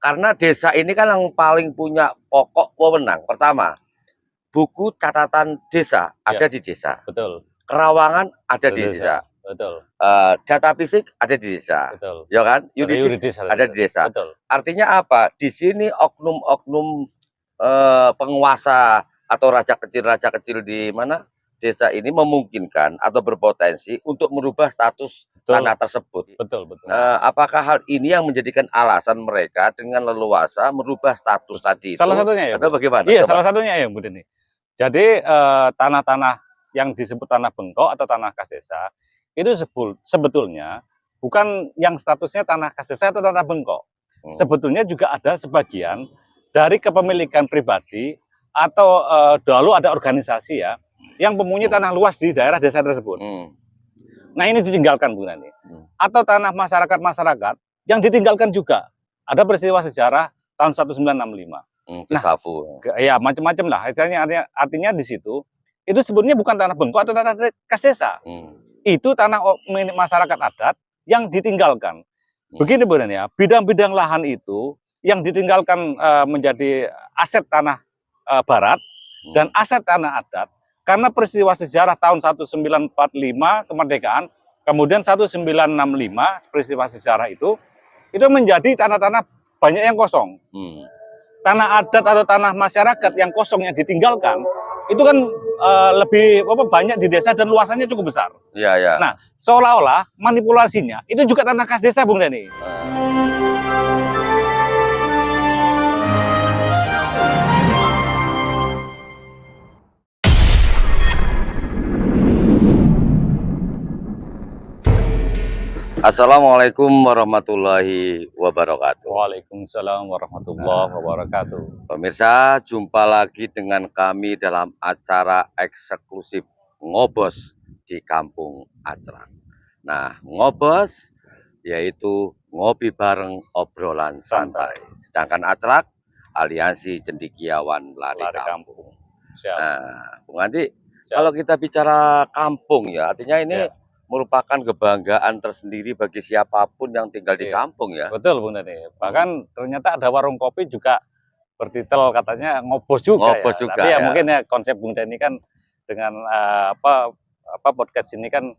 karena desa ini kan yang paling punya pokok wewenang. Pertama, buku catatan desa ada di desa. Betul. Kerawangan ada di desa. Betul. Data fisik ada di desa. Betul. Ya kan? Yuridis ada di desa. Betul. Artinya apa? Di sini oknum-oknum penguasa atau raja kecil di mana desa ini memungkinkan atau berpotensi untuk merubah status tanah tersebut. Betul. Apakah hal ini yang menjadikan alasan mereka dengan leluasa merubah status tadi salah itu? Satunya ya, atau bagaimana? Iya, salah satunya ya, Bu Deni. Jadi tanah-tanah yang disebut tanah bengkok atau tanah kas desa itu sebetulnya bukan yang statusnya tanah kas desa atau tanah bengkok. Sebetulnya juga ada sebagian dari kepemilikan pribadi atau dulu ada organisasi ya yang mempunyai tanah luas di daerah desa tersebut. Nah, ini ditinggalkan, Bu Nani. Atau tanah masyarakat yang ditinggalkan juga. Ada peristiwa sejarah tahun 1965. Nah, ya macam-macam lah. Artinya di situ itu sebetulnya bukan tanah bengkok atau tanah kas desa. Itu tanah milik masyarakat adat yang ditinggalkan. Begini, Bu Nani ya, bidang-bidang lahan itu yang ditinggalkan menjadi aset tanah barat dan aset tanah adat. Karena peristiwa sejarah tahun 1945 kemerdekaan, kemudian 1965 peristiwa sejarah itu menjadi tanah-tanah banyak yang kosong. Tanah adat atau tanah masyarakat yang kosong yang ditinggalkan itu kan lebih banyak di desa dan luasannya cukup besar. Iya. Nah, seolah-olah manipulasinya itu juga tanah kas desa, Bung Dani. Assalamualaikum warahmatullahi wabarakatuh. Waalaikumsalam warahmatullahi wabarakatuh. Pemirsa, jumpa lagi dengan kami dalam acara eksklusif Ngobos di Kampung Acrak. Nah, Ngobos yaitu ngopi bareng obrolan santai. Sedangkan Acrak, aliansi cendekiawan lari kampung. Nah, Bung Andi, kalau kita bicara kampung ya, artinya ini merupakan kebanggaan tersendiri bagi siapapun yang tinggal di kampung ya. Betul, Bung Dani. Bahkan ternyata ada warung kopi juga bertitel katanya ngobos juga. Tapi ya mungkin ya konsep Bung Dani kan dengan podcast ini kan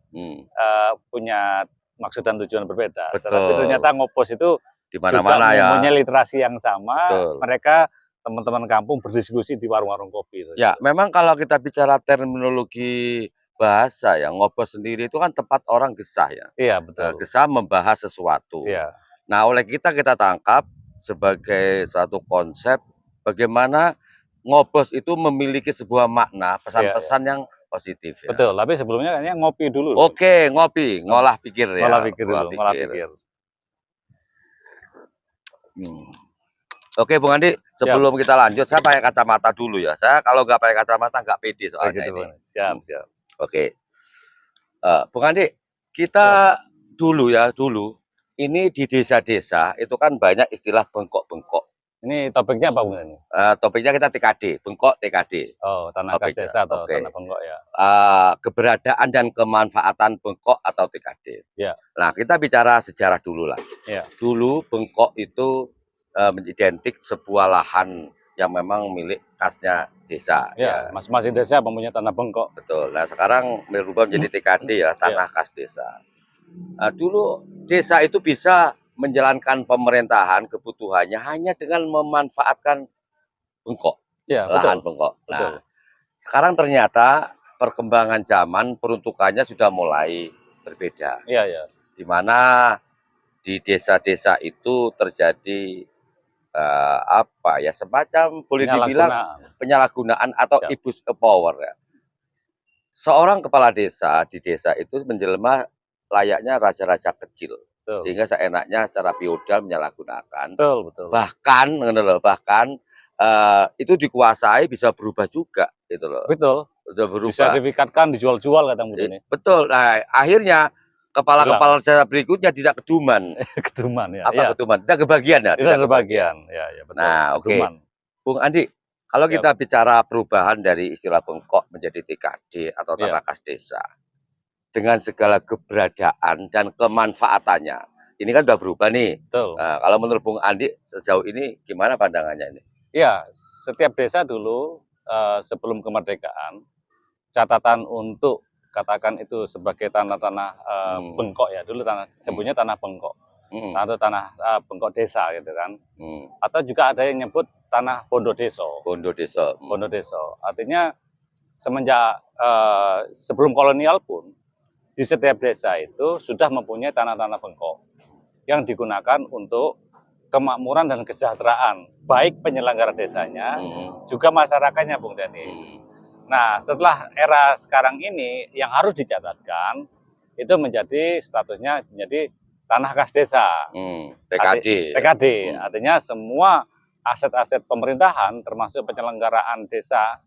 punya maksud dan tujuan berbeda. Tapi ternyata ngobos itu di mana-mana ya mempunyai literasi yang sama. Mereka teman-teman kampung berdiskusi di warung-warung kopi. Ya, memang kalau kita bicara terminologi bahasa ya, ngobos sendiri itu kan tempat orang gesah ya. Iya, betul. Gesah membahas sesuatu. Iya. Nah, oleh kita tangkap sebagai suatu konsep bagaimana ngobos itu memiliki sebuah makna, pesan-pesan yang positif ya. Betul, tapi sebelumnya kayaknya ngopi dulu. Oke, ngopi, ngolah pikir ya. Ngolah pikir. Oke, Bung Andi, sebelum kita lanjut, saya pakai kacamata dulu ya. Saya kalau nggak pakai kacamata nggak pede soalnya ini. Siap. Oke, Bung Andi, kita dulu ini di desa-desa itu kan banyak istilah bengkok-bengkok. Ini topiknya apa, Bung Andi? Topiknya kita TKD, bengkok TKD. Oh, tanah kas desa atau tanah bengkok ya. Keberadaan dan kemanfaatan bengkok atau TKD. Ya. Nah, kita bicara sejarah dulu lah. Ya. Dulu bengkok itu identik sebuah lahan yang memang milik khasnya desa. Ya, masing-masing desa mempunyai tanah bengkok. Betul. Nah, sekarang berubah menjadi TKD ya, tanah khas desa. Dulu desa itu bisa menjalankan pemerintahan kebutuhannya hanya dengan memanfaatkan bengkok, lahan bengkok. Nah, sekarang ternyata perkembangan zaman peruntukannya sudah mulai berbeda. Iya. Di mana di desa-desa itu terjadi semacam boleh dibilang penyalahgunaan atau abuse of power ya. Seorang kepala desa di desa itu menjelma layaknya raja-raja kecil. Sehingga seenaknya secara feodal menyalahgunakan. Betul. Bahkan itu dikuasai bisa berubah juga gitu loh. Betul. Disertifikatkan, dijual-jual kata Bu ini. Betul. Nah, akhirnya kepala-kepala desa berikutnya tidak keduman. Keduman ya. Apa keduman? Tidak kebagian ya. Tidak kebagian. Ya, betul. Nah, oke. Bung Andi, kalau kita bicara perubahan dari istilah bengkok menjadi TKD atau tanah kas desa, dengan segala keberadaan dan kemanfaatannya, ini kan udah berubah nih. Betul. Nah, kalau menurut Bung Andi sejauh ini gimana pandangannya ini? Ya, setiap desa dulu sebelum kemerdekaan, catatan untuk katakan itu sebagai tanah-tanah bengkok ya, dulu sebutnya tanah bengkok, Hmm. atau tanah bengkok desa gitu kan. Hmm. Atau juga ada yang nyebut tanah bondo deso. Bondo Desa. Bondo deso. Artinya semenjak sebelum kolonial pun di setiap desa itu sudah mempunyai tanah-tanah bengkok yang digunakan untuk kemakmuran dan kesejahteraan baik penyelenggara desanya juga masyarakatnya, Bung Dani. Nah, setelah era sekarang ini yang harus dicatatkan itu menjadi statusnya menjadi tanah kas desa. TKD. TKD. Artinya semua aset-aset pemerintahan termasuk penyelenggaraan desa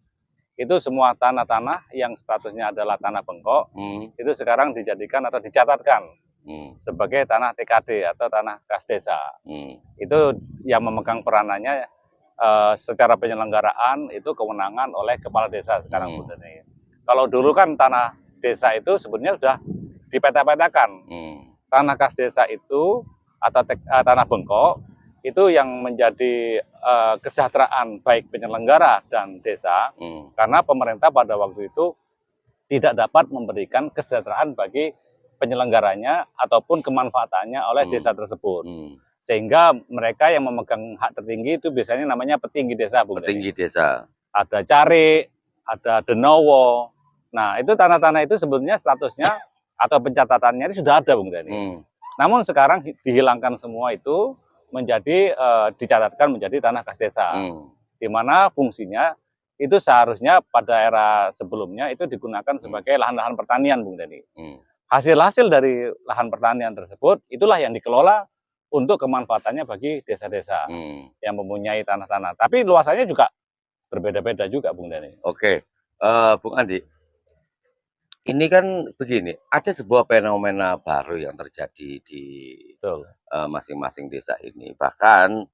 itu semua tanah-tanah yang statusnya adalah tanah bengkok itu sekarang dijadikan atau dicatatkan sebagai tanah TKD atau tanah kas desa. Itu yang memegang peranannya secara penyelenggaraan itu kewenangan oleh kepala desa sekarang. Kalau dulu kan tanah desa itu sebenarnya sudah dipeta-petakan. Tanah kas desa itu atau tanah bengkok itu yang menjadi kesejahteraan baik penyelenggara dan desa, karena pemerintah pada waktu itu tidak dapat memberikan kesejahteraan bagi penyelenggaranya ataupun kemanfaatannya oleh desa tersebut. Sehingga mereka yang memegang hak tertinggi itu biasanya namanya petinggi desa, Bung. Petinggi desa. Ada Carik, ada Denowo. Nah, itu tanah-tanah itu sebenarnya statusnya atau pencatatannya itu sudah ada, Bung Dani. Namun sekarang dihilangkan semua itu menjadi dicatatkan menjadi tanah kas desa. Di mana fungsinya itu seharusnya pada era sebelumnya itu digunakan sebagai lahan-lahan pertanian, Bung Dani. Hasil-hasil dari lahan pertanian tersebut itulah yang dikelola untuk kemanfaatannya bagi desa-desa yang mempunyai tanah-tanah. Tapi luasannya juga berbeda-beda juga, Bung Dani. Oke, Bung Andi, ini kan begini, ada sebuah fenomena baru yang terjadi di masing-masing desa ini. Bahkan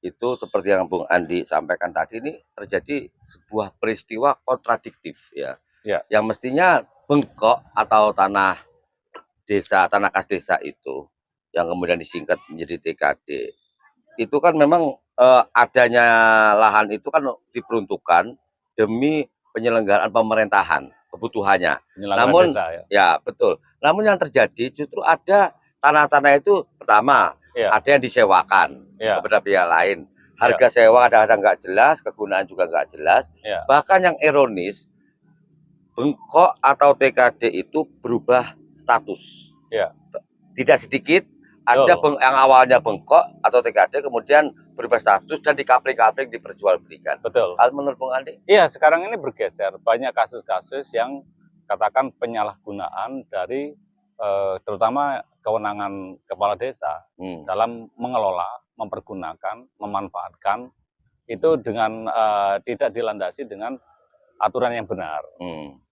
itu seperti yang Bung Andi sampaikan tadi, ini terjadi sebuah peristiwa kontradiktif ya. Yang mestinya bengkok atau tanah desa, tanah kas desa itu yang kemudian disingkat menjadi TKD. Itu kan memang adanya lahan itu kan diperuntukkan demi penyelenggaraan pemerintahan, kebutuhannya. Namun desa, ya betul. Namun yang terjadi justru ada tanah-tanah itu pertama ada yang disewakan kepada pihak lain. Harga sewa kadang-kadang nggak jelas, kegunaan juga nggak jelas. Bahkan yang ironis, bengkok atau TKD itu berubah status. Tidak sedikit ada yang awalnya bengkok atau TKD kemudian berubah status dan dikapling-kapling diperjualbelikan. Betul. Hal menurut Bung Andi? Iya, sekarang ini bergeser. Banyak kasus-kasus yang katakan penyalahgunaan dari terutama kewenangan kepala desa dalam mengelola, mempergunakan, memanfaatkan itu dengan tidak dilandasi dengan aturan yang benar.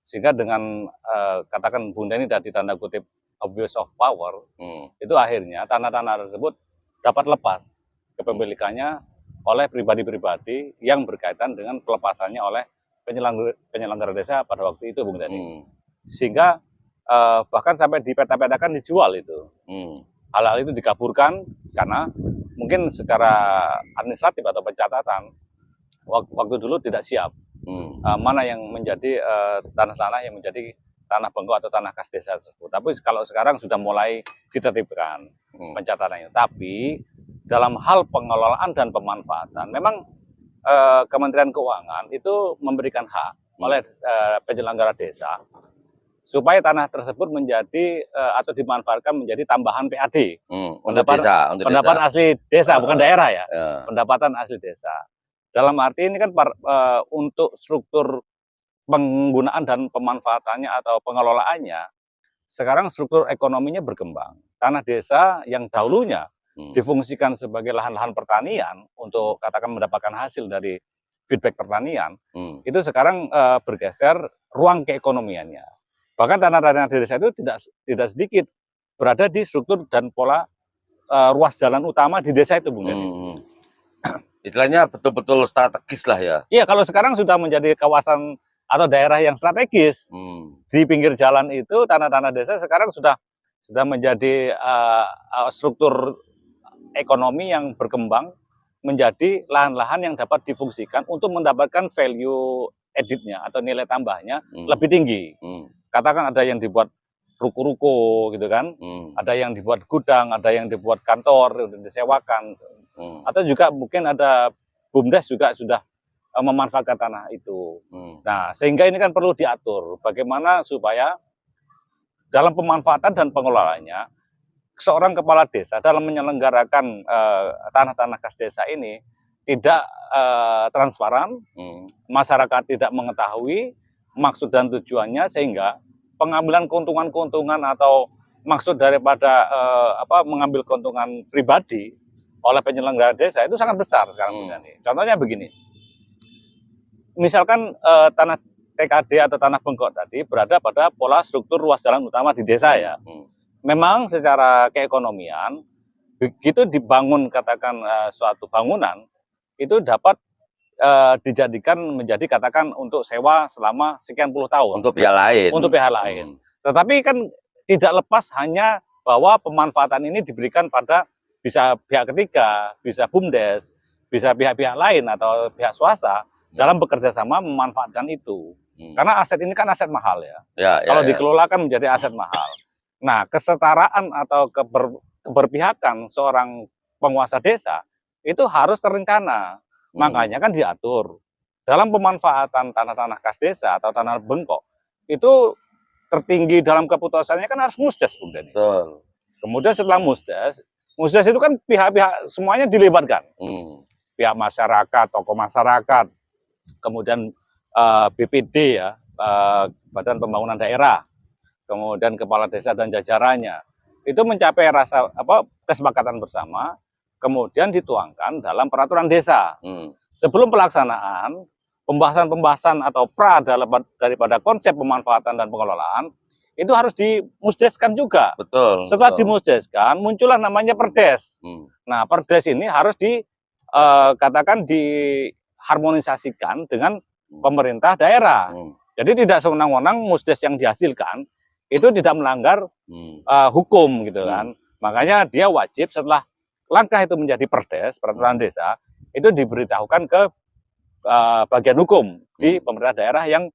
Sehingga dengan katakan Bung Dani tadi tanda kutip abuse of power, itu akhirnya tanah-tanah tersebut dapat lepas kepemilikannya oleh pribadi-pribadi yang berkaitan dengan pelepasannya oleh penyelenggara desa pada waktu itu, Bung Dani. Sehingga bahkan sampai dipeta-petakan dijual itu. Hal-hal itu dikaburkan karena mungkin secara administratif atau pencatatan waktu dulu tidak siap. Mana yang menjadi tanah-tanah yang menjadi tanah bengkok atau tanah kas desa tersebut. Tapi kalau sekarang sudah mulai ditertibkan pencatatannya. Tapi dalam hal pengelolaan dan pemanfaatan, memang Kementerian Keuangan itu memberikan hak oleh penyelenggara desa supaya tanah tersebut menjadi atau dimanfaatkan menjadi tambahan PAD. Pendapatan asli desa, bukan daerah ya. Pendapatan asli desa. Dalam arti ini kan untuk struktur penggunaan dan pemanfaatannya atau pengelolaannya, sekarang struktur ekonominya berkembang. Tanah desa yang dahulunya difungsikan sebagai lahan-lahan pertanian untuk katakan mendapatkan hasil dari feedback pertanian, itu sekarang bergeser ruang keekonomiannya. Bahkan tanah-tanah desa itu tidak sedikit berada di struktur dan pola ruas jalan utama di desa itu, Bung Dani. Istilahnya betul-betul strategis lah ya. Iya, kalau sekarang sudah menjadi kawasan atau daerah yang strategis. Di pinggir jalan itu tanah-tanah desa sekarang sudah sudah menjadi struktur ekonomi yang berkembang menjadi lahan-lahan yang dapat difungsikan untuk mendapatkan value editnya atau nilai tambahnya lebih tinggi. Katakan ada yang dibuat ruko-ruko gitu kan, ada yang dibuat gudang, ada yang dibuat kantor, disewakan, atau juga mungkin ada BUMDes juga sudah memanfaatkan tanah itu. Nah, sehingga ini kan perlu diatur bagaimana supaya dalam pemanfaatan dan pengelolaannya seorang kepala desa dalam menyelenggarakan tanah-tanah kas desa ini tidak transparan, masyarakat tidak mengetahui maksud dan tujuannya, sehingga pengambilan keuntungan-keuntungan atau maksud daripada mengambil keuntungan pribadi oleh penyelenggara desa itu sangat besar sekarang ini. Contohnya begini, misalkan tanah TKD atau tanah bengkok tadi berada pada pola struktur ruas jalan utama di desa ya. Memang secara keekonomian begitu dibangun katakan suatu bangunan itu dapat dijadikan menjadi katakan untuk sewa selama sekian puluh tahun. Untuk pihak lain. Untuk pihak lain. Tetapi kan tidak lepas hanya bahwa pemanfaatan ini diberikan pada bisa pihak ketiga, bisa BUMDes, bisa pihak-pihak lain atau pihak swasta dalam bekerja sama memanfaatkan itu. Karena aset ini kan aset mahal ya. Kalau dikelola kan menjadi aset mahal. Nah, kesetaraan atau keberpihakan seorang penguasa desa itu harus terencana. Makanya kan diatur. Dalam pemanfaatan tanah-tanah kas desa atau tanah bengkok, itu tertinggi dalam keputusannya kan harus musdes, Bung Dani. Kemudian setelah musdes itu kan pihak-pihak semuanya dilibatkan. Pihak masyarakat, tokoh masyarakat, kemudian BPD ya, Badan Pembangunan Daerah, kemudian kepala desa dan jajarannya, itu mencapai rasa kesepakatan bersama, kemudian dituangkan dalam peraturan desa. Sebelum pelaksanaan, pembahasan-pembahasan atau daripada konsep pemanfaatan dan pengelolaan itu harus dimusdeskan juga. Setelah dimusdeskan, muncullah namanya perdes. Nah, perdes ini harus katakan diharmonisasikan dengan pemerintah daerah. Jadi tidak sewenang-wenang musdes yang dihasilkan itu tidak melanggar hukum gitu kan. Makanya dia wajib setelah langkah itu menjadi perdes, peraturan desa, itu diberitahukan ke bagian hukum di pemerintah daerah yang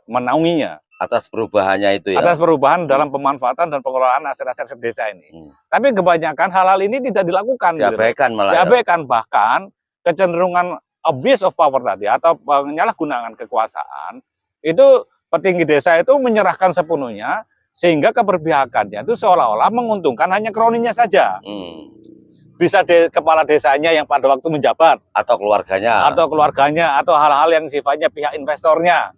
menaunginya. Atas perubahannya itu ya. Atas perubahan dalam pemanfaatan dan pengelolaan aset-aset desa ini. Tapi kebanyakan hal-hal ini tidak dilakukan. Diabaikan gitu. Malah. Diabaikan, bahkan kecenderungan abuse of power tadi atau penyalahgunaan kekuasaan itu petinggi desa itu menyerahkan sepenuhnya sehingga keberpihakannya itu seolah-olah menguntungkan hanya kroninya saja. Bisa kepala desanya yang pada waktu menjabat atau keluarganya atau hal-hal yang sifatnya pihak investornya.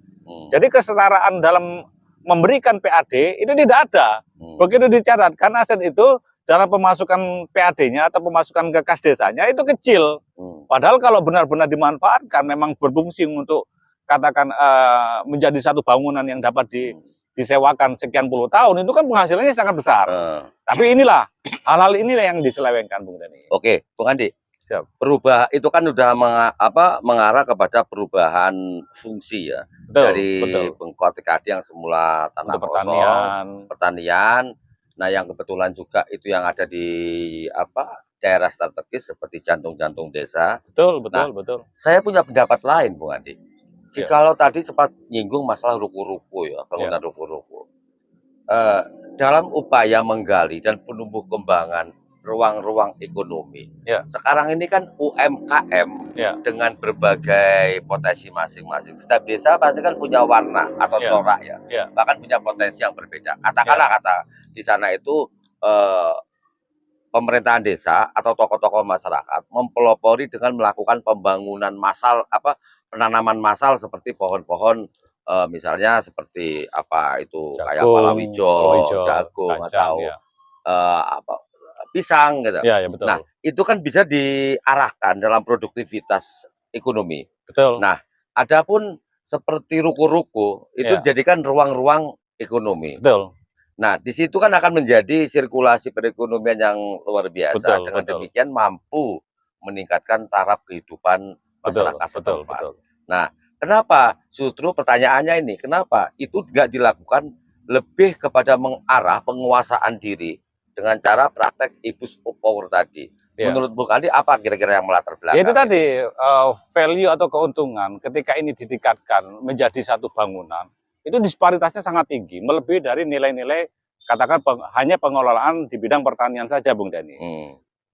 Jadi kesetaraan dalam memberikan PAD itu tidak ada. Begitu dicatatkan aset itu dalam pemasukan PAD-nya atau pemasukan ke kas desanya itu kecil. Padahal kalau benar-benar dimanfaatkan memang berfungsi untuk katakan menjadi satu bangunan yang dapat disewakan sekian puluh tahun, itu kan penghasilannya sangat besar. Tapi inilah hal-hal inilah yang diselewengkan, Bung Dani. Oke, Bung Andi. Siap. Perubah itu kan sudah mengarah kepada perubahan fungsi ya. Dari bengkok TKD yang semula tanah kosong, pertanian. Nah, yang kebetulan juga itu yang ada di daerah strategis seperti jantung-jantung desa. Betul. Saya punya pendapat lain, Bung Andi. Jikalau tadi sempat nyinggung masalah ruko-ruko ya, bangunan ruko-ruko. Dalam upaya menggali dan penumbuh kembangan ruang-ruang ekonomi. Sekarang ini kan UMKM dengan berbagai potensi masing-masing. Setiap desa pasti kan punya warna atau corak ya. Bahkan punya potensi yang berbeda. Katakanlah kata di sana itu pemerintahan desa atau tokoh-tokoh masyarakat mempelopori dengan melakukan pembangunan massal penanaman massal seperti pohon-pohon misalnya seperti jagung, kayak palawija, jagung atau pisang gitu. Betul. Nah, itu kan bisa diarahkan dalam produktivitas ekonomi. Nah, adapun seperti ruko-ruko itu dijadikan ruang-ruang ekonomi. Nah, di situ kan akan menjadi sirkulasi perekonomian yang luar biasa. Dengan demikian mampu meningkatkan taraf kehidupan masyarakat setempat. Nah, kenapa? Justru pertanyaannya ini, kenapa itu tidak dilakukan lebih kepada mengarah penguasaan diri dengan cara praktek Ibus Power tadi. Ya. Menurut Bung Andi apa kira-kira yang melatar belakang? Ya itu tadi value atau keuntungan ketika ini ditingkatkan menjadi satu bangunan, itu disparitasnya sangat tinggi, melebihi dari nilai-nilai katakan hanya pengelolaan di bidang pertanian saja, Bung Dani.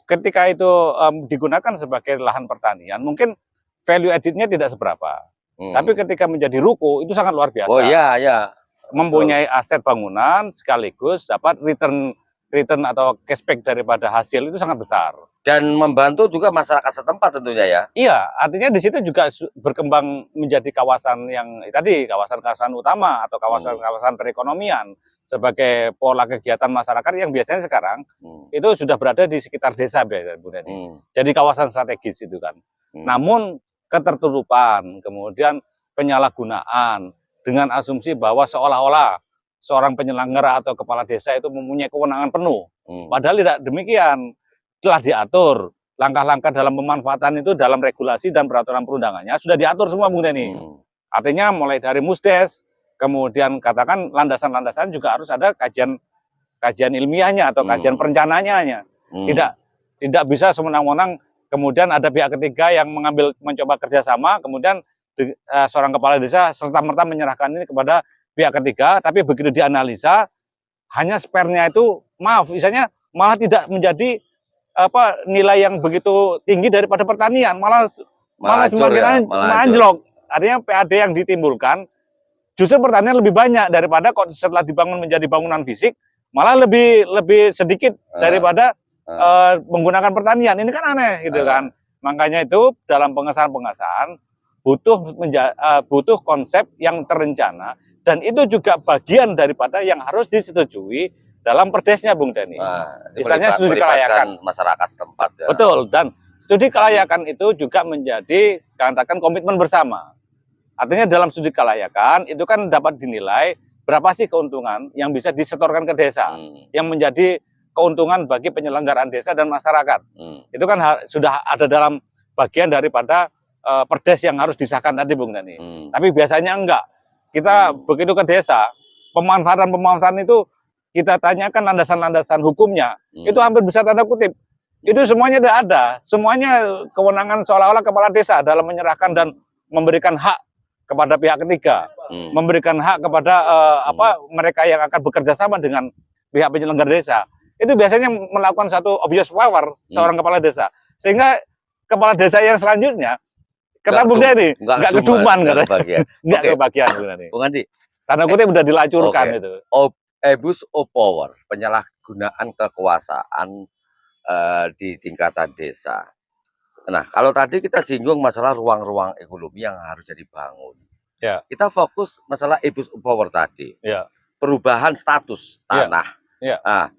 Ketika itu digunakan sebagai lahan pertanian, mungkin value added-nya tidak seberapa. Tapi ketika menjadi ruko itu sangat luar biasa. Oh iya, ya. Mempunyai aset bangunan sekaligus dapat return atau cashback daripada hasil itu sangat besar. Dan membantu juga masyarakat setempat tentunya ya. Iya, artinya di situ juga berkembang menjadi kawasan yang tadi kawasan-kawasan utama atau kawasan-kawasan perekonomian sebagai pola kegiatan masyarakat yang biasanya sekarang itu sudah berada di sekitar desa biasanya, Bu Dani. Jadi kawasan strategis itu kan. Namun ketertutupan, kemudian penyalahgunaan dengan asumsi bahwa seolah-olah seorang penyelenggara atau kepala desa itu mempunyai kewenangan penuh. Padahal tidak demikian. Telah diatur langkah-langkah dalam pemanfaatan itu dalam regulasi dan peraturan perundangannya sudah diatur semua, Bung Deni. Artinya mulai dari musdes, kemudian katakan landasan-landasan juga harus ada kajian ilmiahnya atau kajian perencanaannya. Tidak bisa semenang-menang kemudian ada pihak ketiga yang mencoba kerjasama, kemudian seorang kepala desa serta-merta menyerahkan ini kepada pihak ketiga, tapi begitu dianalisa hanya spare-nya itu misalnya malah tidak menjadi nilai yang begitu tinggi daripada pertanian, malah semakin anjlok. Artinya PAD yang ditimbulkan justru pertanian lebih banyak daripada setelah dibangun menjadi bangunan fisik, malah lebih sedikit daripada menggunakan pertanian. Ini kan aneh gitu kan. Makanya itu dalam pengesahan butuh konsep yang terencana, dan itu juga bagian daripada yang harus disetujui dalam perdesnya, Bung Dani. Istilahnya studi kelayakan masyarakat setempat. Ya. Betul, dan studi kelayakan itu juga menjadi katakan komitmen bersama. Artinya dalam studi kelayakan itu kan dapat dinilai berapa sih keuntungan yang bisa disetorkan ke desa, yang menjadi keuntungan bagi penyelenggaraan desa dan masyarakat. Itu kan sudah ada dalam bagian daripada perdes yang harus disahkan tadi, Bung Dani. Tapi biasanya enggak. Kita begitu ke desa, pemanfaatan itu kita tanyakan landasan-landasan hukumnya, itu hampir bisa tanda kutip. Itu semuanya tidak ada. Semuanya kewenangan seolah-olah kepala desa dalam menyerahkan dan memberikan hak kepada pihak ketiga, memberikan hak kepada mereka yang akan bekerja sama dengan pihak penyelenggara desa. Itu biasanya melakukan satu abuse power seorang kepala desa. Sehingga kepala desa yang selanjutnya kata Bung Dani, nggak keduman, nggak kebagian, Bung Dani. Bung Andi, tanda kutip udah dilacurkan itu. Abuse of power, penyalahgunaan kekuasaan di tingkatan desa. Nah, kalau tadi kita singgung masalah ruang-ruang ekonomi yang harus dibangun. Ya. Kita fokus masalah abuse of power tadi. Ya. Perubahan status tanah. Ya. Nah,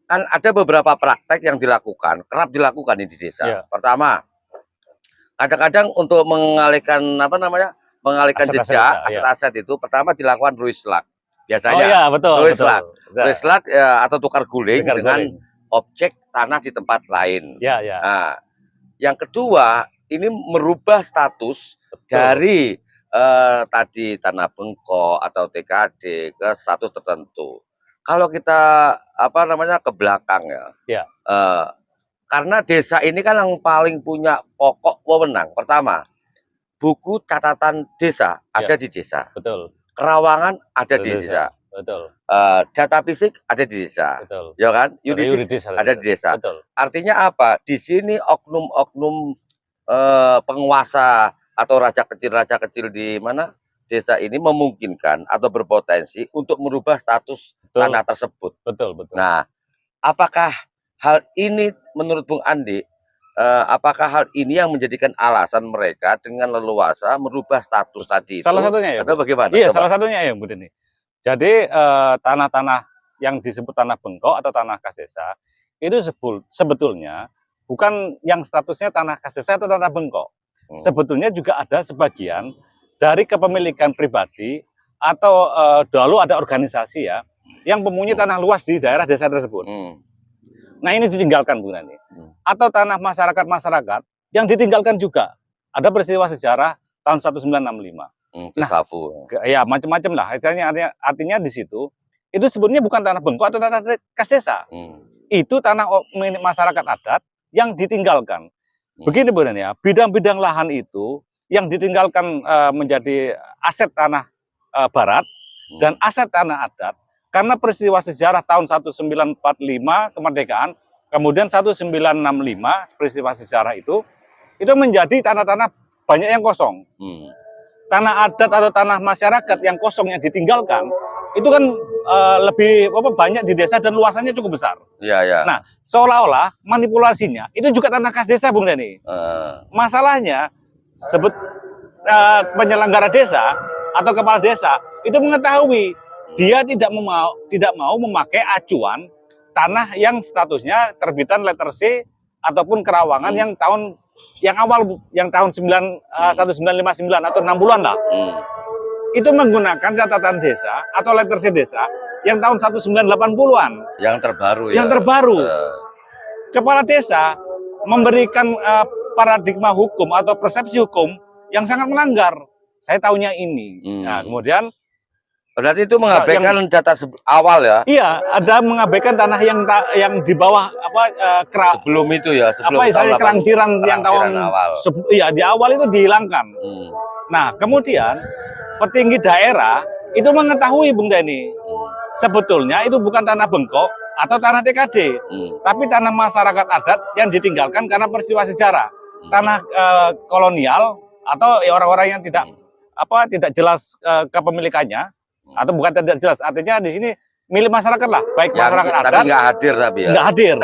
kan ada beberapa praktek yang dilakukan, kerap dilakukan di desa. Ya. Pertama, kadang-kadang untuk mengalihkan jejak aset-aset itu, pertama dilakukan ruislak. Biasanya ruislak atau tukar guling dengan objek tanah di tempat lain. Nah, yang kedua, ini merubah status dari tadi tanah bengkok atau TKD ke status tertentu. Kalau kita ke belakang ya. Karena desa ini kan yang paling punya pokok wewenang. Pertama, buku catatan desa ada di desa. Betul. Kerawangan ada di desa. Betul. Data fisik ada di desa. Betul. Ya kan? Yuridis ada di desa. Betul. Artinya apa? Di sini oknum-oknum penguasa atau raja kecil di mana desa ini memungkinkan atau berpotensi untuk merubah status tanah tersebut. Betul. Nah, apakah hal ini menurut Bung Andi, apakah hal ini yang menjadikan alasan mereka dengan leluasa merubah status tadi itu? Salah satunya ya. Atau bagaimana? Iya, salah satunya ya, Bu Deni. Jadi tanah-tanah yang disebut tanah bengkok atau tanah kas desa itu sebetulnya bukan yang statusnya tanah kas desa atau tanah bengkok. Sebetulnya juga ada sebagian dari kepemilikan pribadi atau dulu ada organisasi ya yang mempunyai tanah luas di daerah desa tersebut. Nah, ini ditinggalkan, Bu Nani. Atau tanah masyarakat yang ditinggalkan juga. Ada peristiwa sejarah tahun 1965. Nah, ya macam-macam lah. Artinya di situ itu sebenarnya bukan tanah bengkok atau tanah kas desa. Itu tanah milik masyarakat adat yang ditinggalkan. Begini sebenarnya, bidang-bidang lahan itu yang ditinggalkan menjadi aset tanah barat dan aset tanah adat karena peristiwa sejarah tahun 1945 kemerdekaan, kemudian 1965 peristiwa sejarah itu menjadi tanah-tanah banyak yang kosong. Tanah adat atau tanah masyarakat yang kosong yang ditinggalkan itu kan lebih banyak di desa dan luasannya cukup besar. Nah, seolah-olah manipulasinya itu juga tanah kas desa, Bung Dani. Masalahnya penyelenggara desa atau kepala desa itu mengetahui dia tidak mau memakai acuan tanah yang statusnya terbitan letter C ataupun kerawangan yang tahun yang tahun 1959 atau 60-an lah. Itu menggunakan catatan desa atau letter C desa yang tahun 1980-an. Yang terbaru ya. Yang terbaru. Kepala desa memberikan paradigma hukum atau persepsi hukum yang sangat melanggar. Saya tahunya ini. Nah, kemudian berarti itu mengabaikan data awal ya? Iya, ada mengabaikan tanah yang di bawah sebelum itu ya, sebelum kelangsiran yang tahun awal. Iya, di awal itu dihilangkan. Nah, kemudian petinggi daerah itu mengetahui, Bung Dani, sebetulnya itu bukan tanah bengkok atau tanah TKD, tapi tanah masyarakat adat yang ditinggalkan karena peristiwa sejarah, tanah kolonial atau orang-orang yang tidak jelas kepemilikannya. Atau bukan tidak jelas, artinya di sini milik masyarakat lah, baik masyarakat adat. Tapi nggak hadir tapi ya. Nggak hadir.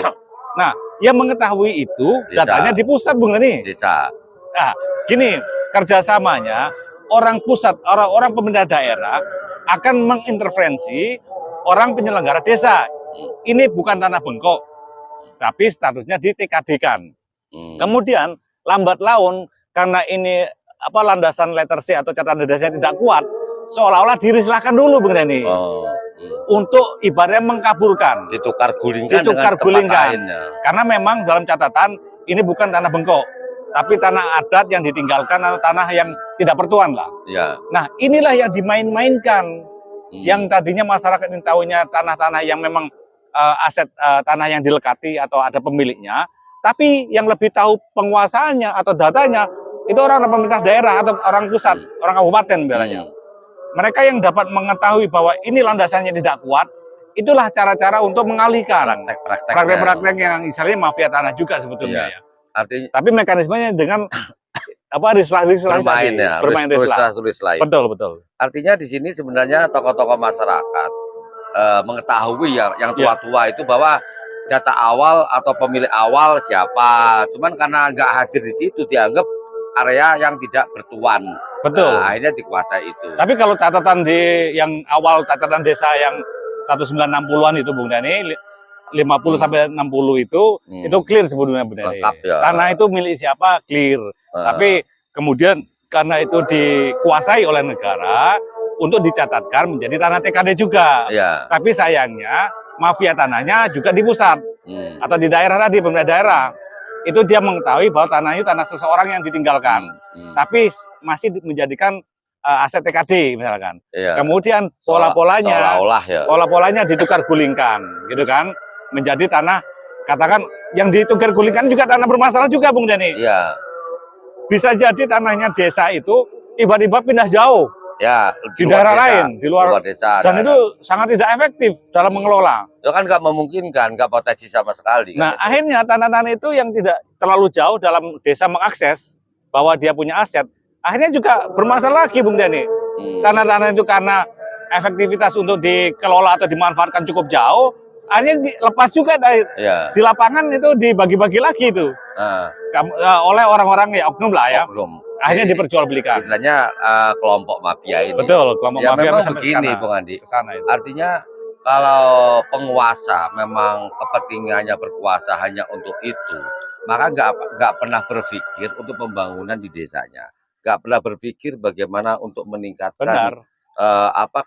Nah, yang mengetahui itu desa. Datanya di pusat, Bung Dani. Desa. Nah, gini kerjasamanya orang pusat, orang pemerintah daerah akan mengintervensi orang penyelenggara desa. Ini bukan tanah bengkok, tapi statusnya di TKD-kan. Kemudian lambat laun karena ini landasan letter C atau catatan desanya tidak kuat. Seolah-olah dirislahkan dulu, Bung Dani, untuk ibaratnya mengkaburkan, ditukar gulingkan, karena memang dalam catatan ini bukan tanah bengkok, tapi tanah adat yang ditinggalkan atau tanah yang tidak bertuan lah. Nah, inilah yang dimain-mainkan, yang tadinya masyarakat yang tahunya tanah-tanah yang memang aset tanah yang dilekati atau ada pemiliknya, tapi yang lebih tahu penguasaannya atau datanya itu orang pemerintah daerah atau orang pusat, orang kabupaten misalnya. Mereka yang dapat mengetahui bahwa ini landasannya tidak kuat, itulah cara-cara untuk mengalihkan praktek-praktek yang misalnya mafia tanah juga sebetulnya ya. Artinya, tapi mekanismenya dengan rislah-rislah bermain ya, bermain rislah. Betul. Artinya di sini sebenarnya tokoh-tokoh masyarakat mengetahui yang tua-tua itu bahwa data awal atau pemilik awal siapa. Cuman karena nggak hadir di situ dianggap area yang tidak bertuan. Betul. Nah, akhirnya dikuasai itu. Tapi kalau catatan yang awal catatan desa yang 1960-an itu, Bung Dani, 50 sampai 60 itu clear sebetulnya, Bung Dani. Ya. Tanah itu milik siapa clear. Tapi kemudian karena itu dikuasai oleh negara untuk dicatatkan menjadi tanah TKD juga. Tapi sayangnya mafia tanahnya juga di pusat atau di daerah tadi, pemerintah daerah. Itu dia mengetahui bahwa tanah itu tanah seseorang yang ditinggalkan, tapi masih menjadikan aset TKD misalkan. Kemudian pola-polanya ditukar gulingkan, gitu kan, menjadi tanah, katakan yang ditukar gulingkan juga tanah bermasalah juga, Bung Dani. Bisa jadi tanahnya desa itu tiba-tiba pindah jauh. Di daerah lain, di luar desa, dan itu sangat tidak efektif dalam mengelola. Itu kan nggak memungkinkan, nggak potensi sama sekali. Nah, akhirnya tanah-tanah itu yang tidak terlalu jauh dalam desa mengakses bahwa dia punya aset, akhirnya juga bermasalah lagi, Bung Dani. Tanah-tanah itu karena efektivitas untuk dikelola atau dimanfaatkan cukup jauh, akhirnya lepas juga dari di lapangan itu dibagi-bagi lagi itu oleh orang-orang ya oknum lah ya. Akhirnya diperjualbelikan. Istilahnya kelompok mafia ini. Betul, kelompok mafia memang begini, Bung Andi. Artinya kalau penguasa memang kepentingannya berkuasa hanya untuk itu, maka nggak pernah berpikir untuk pembangunan di desanya, nggak pernah berpikir bagaimana untuk meningkatkan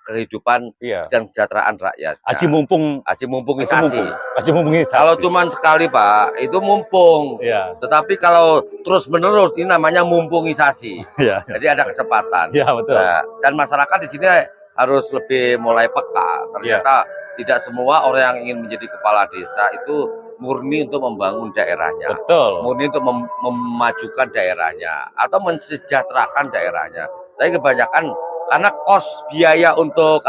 kehidupan dan kesejahteraan rakyat. Aji mumpungisasi. Kalau cuman sekali, Pak, itu mumpung. Tetapi kalau terus menerus ini namanya mumpungisasi. Jadi ada kesempatan. Betul. Dan masyarakat di sini harus lebih mulai peka. Ternyata tidak semua orang yang ingin menjadi kepala desa itu murni untuk membangun daerahnya, Betul. murni untuk memajukan daerahnya atau mensejahterakan daerahnya. Tapi kebanyakan karena kos biaya untuk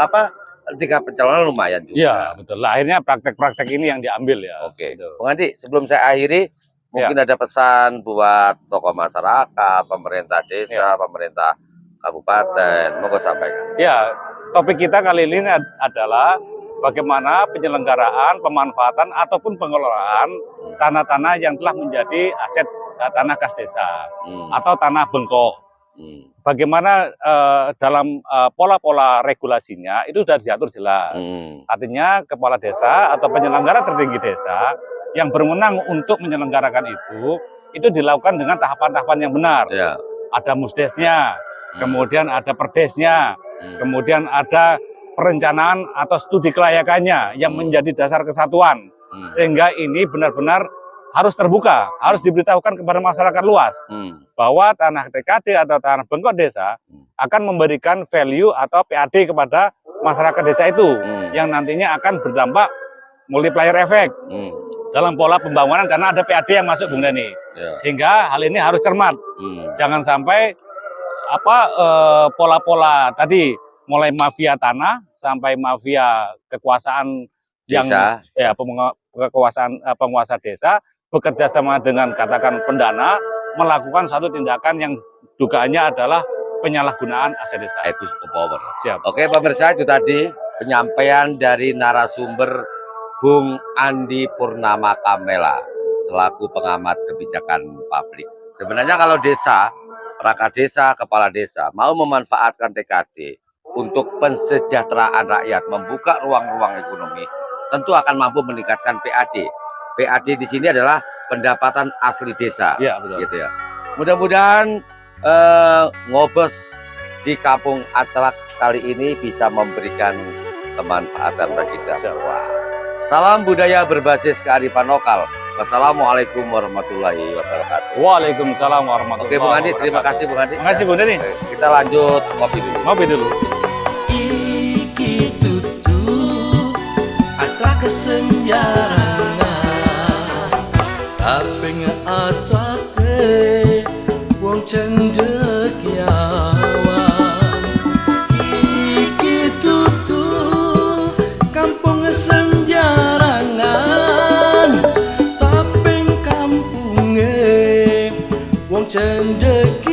tingkat pencalonan lumayan juga. Iya, betul. Lah, akhirnya praktek-praktek ini yang diambil ya. Oke, Gitu. Bung Andi, sebelum saya akhiri, mungkin ada pesan buat tokoh masyarakat, pemerintah desa, pemerintah kabupaten, monggo sampaikan. Ya, topik kita kali ini adalah bagaimana penyelenggaraan, pemanfaatan ataupun pengelolaan tanah-tanah yang telah menjadi aset tanah kas desa atau tanah bengkok. Bagaimana dalam pola-pola regulasinya itu sudah diatur jelas. Artinya kepala desa atau penyelenggara tertinggi desa yang berwenang untuk menyelenggarakan itu dilakukan dengan tahapan-tahapan yang benar. Ya. Ada musdesnya, kemudian ada perdesnya, kemudian ada perencanaan atau studi kelayakannya yang menjadi dasar kesatuan. Sehingga ini benar-benar harus terbuka, harus diberitahukan kepada masyarakat luas bahwa tanah TKD atau tanah bengkok desa akan memberikan value atau PAD kepada masyarakat desa itu yang nantinya akan berdampak multiplier efek dalam pola pembangunan karena ada PAD yang masuk, Bung Dani. Sehingga hal ini harus cermat. Jangan sampai pola-pola tadi mulai mafia tanah sampai mafia kekuasaan yang kekuasaan penguasa desa bekerja sama dengan katakan pendana melakukan satu tindakan yang dugaannya adalah penyalahgunaan aset desa. Abuse of power. Siap. Oke, pemirsa, itu tadi penyampaian dari narasumber Bung Andi Purnama Kamela selaku pengamat kebijakan publik. Sebenarnya kalau desa, perangkat desa, kepala desa mau memanfaatkan TKD untuk pensejahteraan rakyat, membuka ruang-ruang ekonomi, tentu akan mampu meningkatkan PAD. PAD di sini adalah pendapatan asli desa, ya, betul. Gitu ya. Mudah-mudahan ngobos di Kampung Acrak kali ini bisa memberikan kemanfaatan bagi kita semua. Salam budaya berbasis kearifan lokal. Wassalamualaikum warahmatullahi wabarakatuh. Waalaikumsalam warahmatullahi wabarakatuh. Oke, Bung Andi, terima kasih Bung Andi. Terima kasih, Bung Andi. Kita lanjut ngopi dulu. Ngopi dulu. Iki tutu Acrak kesenjarangan Tapi nge-atrake wong cendekiawan. Iki tutu kampung senjarangan Tapi kampunge wong cendekiawan.